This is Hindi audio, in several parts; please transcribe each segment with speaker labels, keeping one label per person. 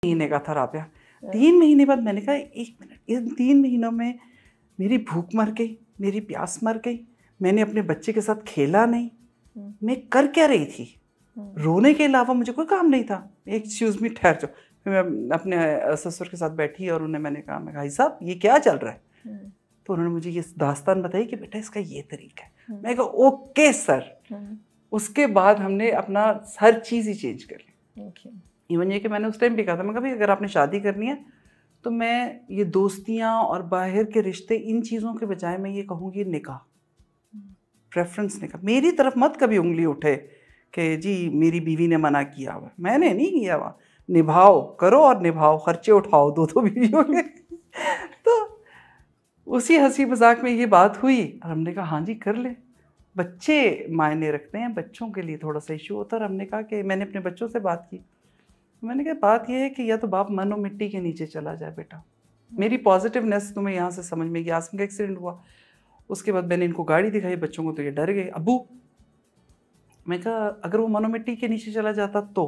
Speaker 1: महीने का था राबिया। 3 महीने बाद मैंने कहा 1 मिनट, इन 3 महीनों में मेरी भूख मर गई, मेरी प्यास मर गई, मैंने अपने बच्चे के साथ खेला नहीं, मैं कर क्या रही थी? रोने के अलावा मुझे कोई काम नहीं था। एक्सक्यूज़ मी, ठहर जाओ। फिर मैं अपने ससुर के साथ बैठी और उन्हें मैंने कहा, भाई साहब ये क्या चल रहा है? तो उन्होंने मुझे ये दास्तान बताई कि बेटा इसका ये तरीका है। मैं कहा ओके सर। उसके बाद हमने अपना हर चीज़ ही चेंज कर ली। इवन ये कि मैंने उस टाइम भी कहा था, मैं कहा भाई अगर आपने शादी करनी है तो मैं ये दोस्तियाँ और बाहर के रिश्ते, इन चीज़ों के बजाय मैं ये कहूँगी निकाह, प्रेफरेंस निकाह। मेरी तरफ मत कभी उंगली उठे कि जी मेरी बीवी ने मना किया हुआ, मैंने नहीं किया हुआ। निभाओ, करो और निभाओ, खर्चे उठाओ 2 बीवियों के। तो उसी हंसी मजाक में ये बात हुई और हमने कहा हाँ जी कर ले, बच्चे मायने रखते हैं, बच्चों के लिए थोड़ा सा इशू होता है। और हमने कहा कि मैंने अपने बच्चों से बात की, मैंने कहा बात यह है कि या तो बाप मनो मिट्टी के नीचे चला जाए बेटा। मेरी पॉजिटिवनेस तुम्हें यहाँ से समझ में गई। आसिम का एक्सीडेंट हुआ, उसके बाद मैंने इनको गाड़ी दिखाई बच्चों को, तो ये डर गए अब्बू। मैं कहा अगर वो मनो मिट्टी के नीचे चला जाता तो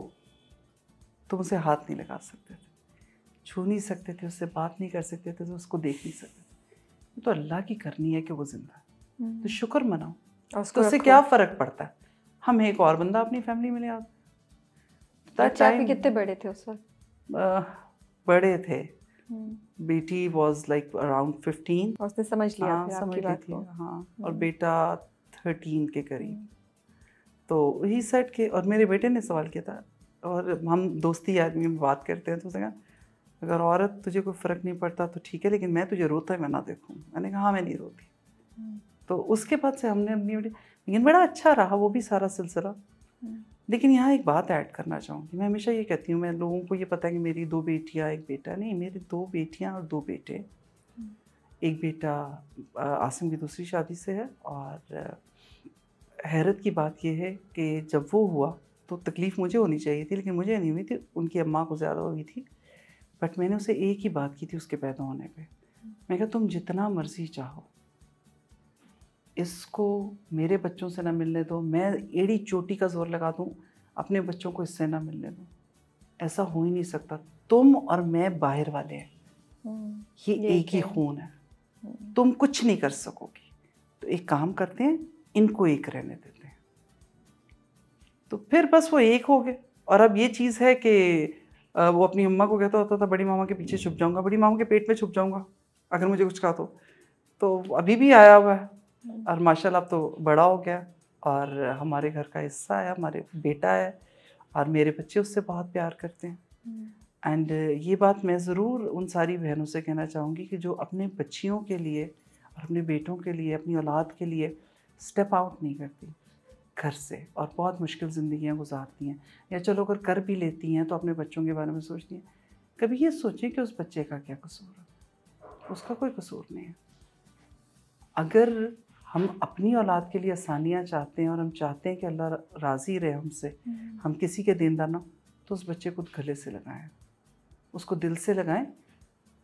Speaker 1: तुम उसे हाथ नहीं लगा सकते थे, छू नहीं सकते थे, उससे बात नहीं कर सकते थे, तो उसको देख नहीं सकते थे। तो अल्लाह की करनी है कि वो जिंदा है, तो शुक्र मनाओ, तो उससे क्या फ़र्क पड़ता है? हम एक और बंदा अपनी फैमिली में ले आते।
Speaker 2: बच्चे आपके कितने बड़े थे उस वक्त?
Speaker 1: बड़े थे, बेटी वॉज लाइक अराउंड 15।
Speaker 2: उसने समझ लिया
Speaker 1: हाँ, समझ ली थी। हाँ, और बेटा 13 के करीब। तो ही सेट के, और मेरे बेटे ने सवाल किया था, और हम दोस्ती आदमी में बात करते हैं, तो उसने कहा अगर औरत तुझे कोई फ़र्क नहीं पड़ता तो ठीक है, लेकिन मैं तुझे रोता है मैं ना देखूँ। मैंने कहा हाँ मैं नहीं रोती। तो उसके बाद से हमने अपनी, लेकिन बड़ा अच्छा रहा वो भी सारा सिलसिला। लेकिन यहाँ एक बात ऐड करना चाहूँगी, मैं हमेशा ये कहती हूँ, मैं लोगों को ये पता है कि मेरी 2 बेटियाँ 1 बेटा, नहीं, मेरी 2 बेटियाँ और 2 बेटे। एक बेटा आसिम की दूसरी शादी से है। और हैरत की बात यह है कि जब वो हुआ तो तकलीफ़ मुझे होनी चाहिए थी, लेकिन मुझे नहीं हुई थी, उनकी अम्मा को ज़्यादा हुई थी। बट मैंने उसे एक ही बात की थी उसके पैदा होने पे, मैं कहा तुम जितना मर्ज़ी चाहो इसको मेरे बच्चों से ना मिलने दो, मैं एड़ी चोटी का जोर लगा दूं अपने बच्चों को इससे ना मिलने दो, ऐसा हो ही नहीं सकता। तुम और मैं बाहर वाले हैं, ये एक ही खून है, तुम कुछ नहीं कर सकोगी। तो एक काम करते हैं, इनको एक रहने देते हैं। तो फिर बस वो एक हो गए। और अब ये चीज़ है कि वो अपनी अम्मा को कहता होता था बड़ी मामा के पीछे छुप जाऊंगा, बड़ी मामा के पेट में छुप जाऊंगा अगर मुझे कुछ कहा तो अभी भी आया हुआ है। और माशाल्लाह अब तो बड़ा हो गया और हमारे घर का हिस्सा है, हमारे बेटा है, और मेरे बच्चे उससे बहुत प्यार करते हैं। एंड ये बात मैं ज़रूर उन सारी बहनों से कहना चाहूँगी कि जो अपने बच्चियों के लिए और अपने बेटों के लिए, अपनी औलाद के लिए स्टेप आउट नहीं करती घर से और बहुत मुश्किल ज़िंदगियाँ गुजारती हैं, या चलो अगर कर भी लेती हैं तो अपने बच्चों के बारे में सोचती हैं, कभी ये सोचें कि उस बच्चे का क्या कसूर है? उसका कोई कसूर नहीं है। अगर हम अपनी औलाद के लिए आसानियाँ चाहते हैं और हम चाहते हैं कि अल्लाह राज़ी रहे हमसे, हम किसी के देनदार ना, तो उस बच्चे को गले से लगाएं, उसको दिल से लगाएं।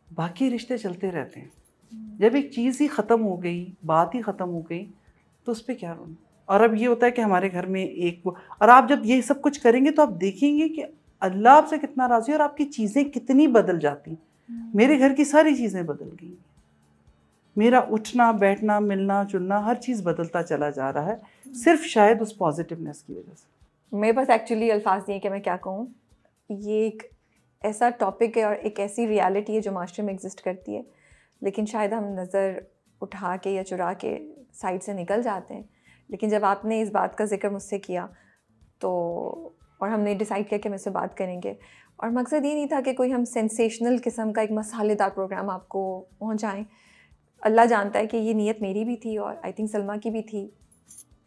Speaker 1: बाकी रिश्ते चलते रहते हैं। जब एक चीज़ ही ख़त्म हो गई, बात ही ख़त्म हो गई, तो उस पर क्या रोना। और अब ये होता है कि हमारे घर में एक वो, और आप जब ये सब कुछ करेंगे तो आप देखेंगे कि अल्लाह आपसे कितना राज़ी है और आपकी चीज़ें कितनी बदल जाती। मेरे घर की सारी चीज़ें बदल गई, मेरा उठना बैठना मिलना जुलना हर चीज़ बदलता चला जा रहा है, सिर्फ शायद उस पॉजिटिवनेस की वजह से।
Speaker 2: मेरे पास एक्चुअली अल्फाज नहीं है कि मैं क्या कहूँ। ये एक ऐसा टॉपिक है और एक ऐसी रियलिटी है जो माशरे में एग्जिस्ट करती है, लेकिन शायद हम नज़र उठा के या चुरा के साइड से निकल जाते हैं। लेकिन जब आपने इस बात का जिक्र मुझसे किया तो, और हमने डिसाइड किया कि हम इससे बात करेंगे, और मकसद ये नहीं था कि कोई हम सेंसेशनल किस्म का एक मसालेदार प्रोग्राम आपको पहुँचाएँ। अल्लाह जानता है कि ये नीयत मेरी भी थी और आई थिंक सलमा की भी थी।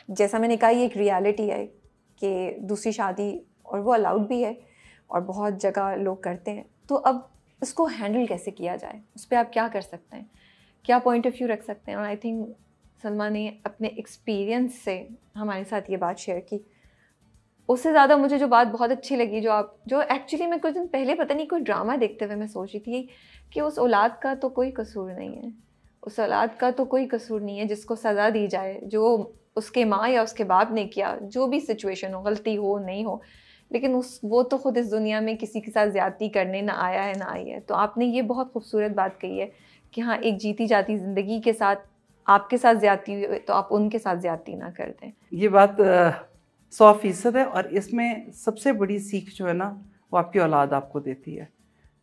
Speaker 2: जैसा मैंने कहा, ये एक रियलिटी है कि दूसरी शादी, और वो अलाउड भी है और बहुत जगह लोग करते हैं। तो अब इसको हैंडल कैसे किया जाए, उस पर आप क्या कर सकते हैं, क्या पॉइंट ऑफ व्यू रख सकते हैं? और आई थिंक सलमा ने अपने एक्सपीरियंस से हमारे साथ ये बात शेयर की। उससे ज़्यादा मुझे जो बात बहुत अच्छी लगी, जो एक्चुअली मैं कुछ दिन पहले पता नहीं कोई ड्रामा देखते हुए मैं सोच रही थी कि उस औलाद का तो कोई कसूर नहीं है, उस औलाद का तो कोई कसूर नहीं है जिसको सज़ा दी जाए, जो उसके माँ या उसके बाप ने किया, जो भी सिचुएशन हो, गलती हो नहीं हो, लेकिन वो तो खुद इस दुनिया में किसी के साथ ज्यादती करने ना आया है ना आई है। तो आपने ये बहुत खूबसूरत बात कही है कि हाँ, एक जीती जाती ज़िंदगी के साथ आपके साथ ज्यादती हुई तो आप उनके साथ ज्यादती ना कर दें।
Speaker 1: ये बात 100% है। और इसमें सबसे बड़ी सीख जो है ना, वो आपकी औलाद आपको देती है।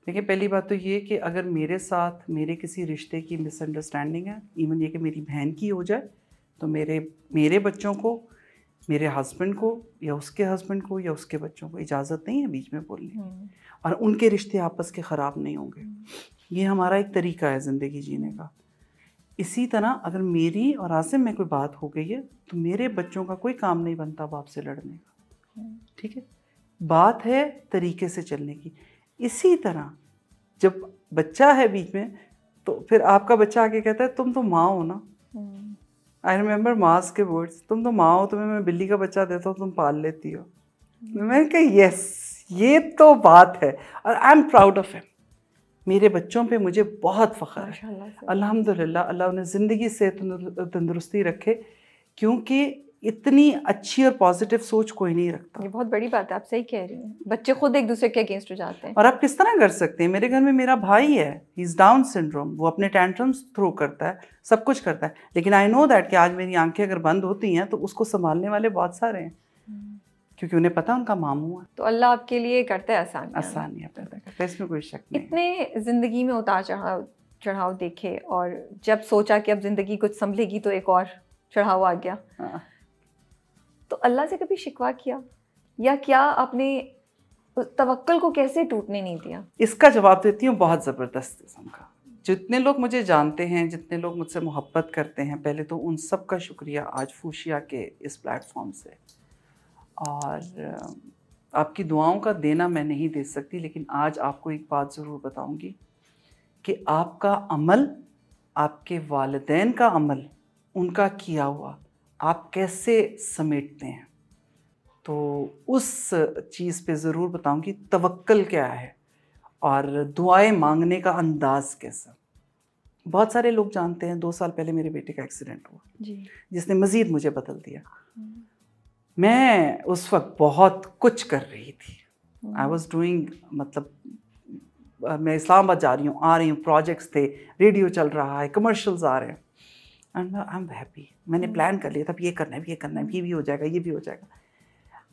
Speaker 1: देखिए, पहली बात तो ये कि अगर मेरे साथ मेरे किसी रिश्ते की मिसअंडरस्टैंडिंग है, इवन ये कि मेरी बहन की हो जाए, तो मेरे बच्चों को, मेरे हस्बैंड को या उसके हस्बैंड को या उसके बच्चों को इजाज़त नहीं है बीच में बोलने की, और उनके रिश्ते आपस के ख़राब नहीं होंगे। ये हमारा एक तरीका है ज़िंदगी जीने का। इसी तरह अगर मेरी और आसिम में कोई बात हो गई है तो मेरे बच्चों का कोई काम नहीं बनता बाप से लड़ने का, ठीक है। बात है तरीके से चलने की। इसी तरह जब बच्चा है बीच में, तो फिर आपका बच्चा आके कहता है तुम तो माँ हो ना। आई रिमेंबर मास के वर्ड्स, तुम तो माँ हो, तुम्हें मैं बिल्ली का बच्चा देता हूँ, तुम पाल लेती हो। मैंने कहा यस, ये तो बात है, और I am proud of him. मेरे बच्चों पे मुझे बहुत फ़ख्र है, अल्हम्दुलिल्लाह। अल्लाह उन्हें ज़िंदगी से तंदुरुस्ती रखे, क्योंकि इतनी अच्छी और पॉजिटिव सोच कोई नहीं रखता।
Speaker 2: ये बहुत बड़ी बात है, आप सही कह रही हैं। बच्चे खुद एक दूसरे के अगेंस्ट हो जाते हैं।
Speaker 1: और आप किस तरह कर सकते हैं? मेरे घर में मेरा भाई है, ही इज़ डाउन सिंड्रोम, वो अपने टेंट्रम्स थ्रो करता है, सब कुछ करता है, लेकिन आई नो दैट कि आज मेरी आंखें अगर बंद होती हैं तो उसको संभालने वाले बहुत सारे हैं, क्योंकि उन्हें पता उनका मामू है।
Speaker 2: तो अल्लाह आपके लिए करता है
Speaker 1: आसानियाँ पैदा करता है, इसमें कोई शक नहीं।
Speaker 2: इतने ज़िंदगी में उतार चढ़ाव देखे, और जब सोचा कि अब ज़िंदगी कुछ संभलेगी तो एक और चढ़ाव आ गया। तो अल्लाह से कभी शिकवा किया, या क्या आपने तवक्कुल को कैसे टूटने नहीं दिया?
Speaker 1: इसका जवाब देती हूँ बहुत ज़बरदस्त किस्म का। जितने लोग मुझे जानते हैं, जितने लोग मुझसे मोहब्बत करते हैं, पहले तो उन सब का शुक्रिया आज फूशिया के इस प्लेटफॉर्म से। और आपकी दुआओं का देना मैं नहीं दे सकती, लेकिन आज आपको एक बात ज़रूर बताऊंगी कि आपका अमल, आपके वालिदैन का अमल, उनका किया हुआ आप कैसे समेटते हैं, तो उस चीज़ पे ज़रूर बताऊंगी तवक्कल क्या है और दुआएं मांगने का अंदाज कैसा। बहुत सारे लोग जानते हैं, 2 साल पहले मेरे बेटे का एक्सीडेंट हुआ जी, जिसने मज़ीद मुझे बदल दिया। मैं उस वक्त बहुत कुछ कर रही थी, आई वॉज डूइंग, मतलब मैं इस्लामाबाद जा रही हूँ, आ रही हूँ, प्रोजेक्ट्स थे, रेडियो चल रहा है, कमर्शियल्स आ रहे हैं, एंड आई एम हैप्पी। मैंने प्लान कर लिया था, ये करना है, ये करना है, ये भी हो जाएगा, ये भी हो जाएगा।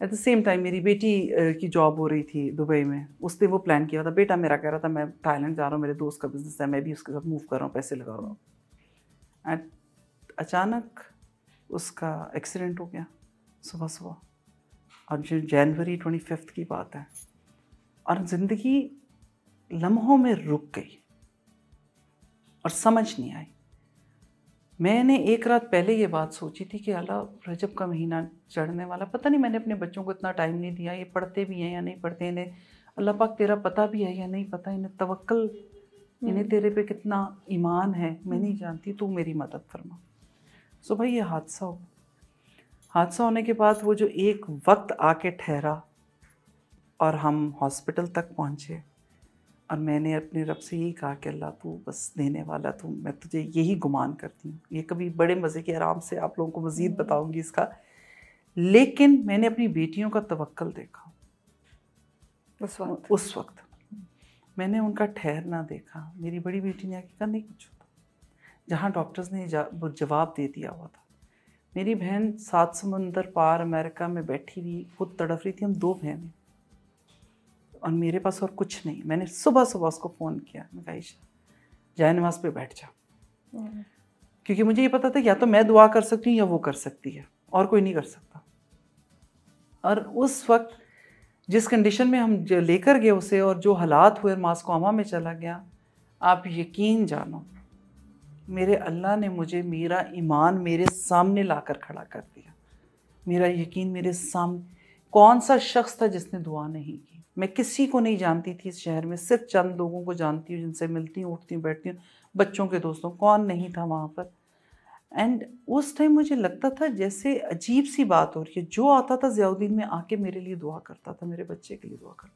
Speaker 1: एट द सेम टाइम मेरी बेटी की जॉब हो रही थी दुबई में, उसने वो प्लान किया था। बेटा मेरा कह रहा था मैं थाईलैंड जा रहा हूँ, मेरे दोस्त का बिजनेस है, मैं भी उसके साथ मूव कर रहा हूँ, पैसे लगा रहा हूँ। एंड अचानक उसका एक्सीडेंट हो गया सुबह सुबह, और जो जनवरी 25 की बात है, और ज़िंदगी लम्हों में रुक गई और समझ नहीं आई। मैंने एक रात पहले ये बात सोची थी कि अल्लाह, रजब का महीना चढ़ने वाला, पता नहीं मैंने अपने बच्चों को इतना टाइम नहीं दिया, ये पढ़ते भी हैं या नहीं पढ़ते, इन्हें अल्लाह पाक तेरा पता भी है या नहीं पता, इन्हें तवक्कल, इन्हें तेरे पे कितना ईमान है मैं नहीं जानती, तू मेरी मदद फरमा। सो भाई ये हादसा हो, हादसा होने के बाद वो जो एक वक्त आके ठहरा और हम हॉस्पिटल तक पहुँचे, और मैंने अपने रब से यही कहा कि अल्लाह तू बस देने वाला, तू, मैं तुझे यही गुमान करती हूँ। ये कभी बड़े मज़े के आराम से आप लोगों को मज़ीद बताऊँगी इसका, लेकिन मैंने अपनी बेटियों का तवक्कल देखा उस वक्त मैंने उनका ठहरना देखा। मेरी बड़ी बेटी ने आके कहा नहीं कुछ होता, जहाँ डॉक्टर्स ने जवाब दे दिया हुआ था। मेरी बहन 7 समुंदर पार अमेरिका में बैठी हुई खुद तड़फ रही थी, हम 2 बहनें, और मेरे पास और कुछ नहीं। मैंने सुबह सुबह उसको फ़ोन किया, मैं कहा ईशा जाए नमाज पे बैठ जा, क्योंकि मुझे ये पता था या तो मैं दुआ कर सकती हूँ या वो कर सकती है, और कोई नहीं कर सकता। और उस वक्त जिस कंडीशन में हम लेकर गए उसे, और जो हालात हुए, मास्कोमा में चला गया, आप यकीन जानो मेरे अल्लाह ने मुझे मेरा ईमान मेरे सामने लाकर खड़ा कर दिया। मेरा यकीन मेरे सामने, कौन सा शख्स था जिसने दुआ नहीं की? मैं किसी को नहीं जानती थी इस शहर में, सिर्फ चंद लोगों को जानती हूँ जिनसे मिलती हूँ, उठती हूँ, बैठती हूँ, बच्चों के दोस्तों, कौन नहीं था वहाँ पर। एंड उस टाइम मुझे लगता था जैसे अजीब सी बात हो रही है। जो आता था ज़ियाउद्दीन में आके मेरे लिए दुआ करता था, मेरे बच्चे के लिए दुआ करता था।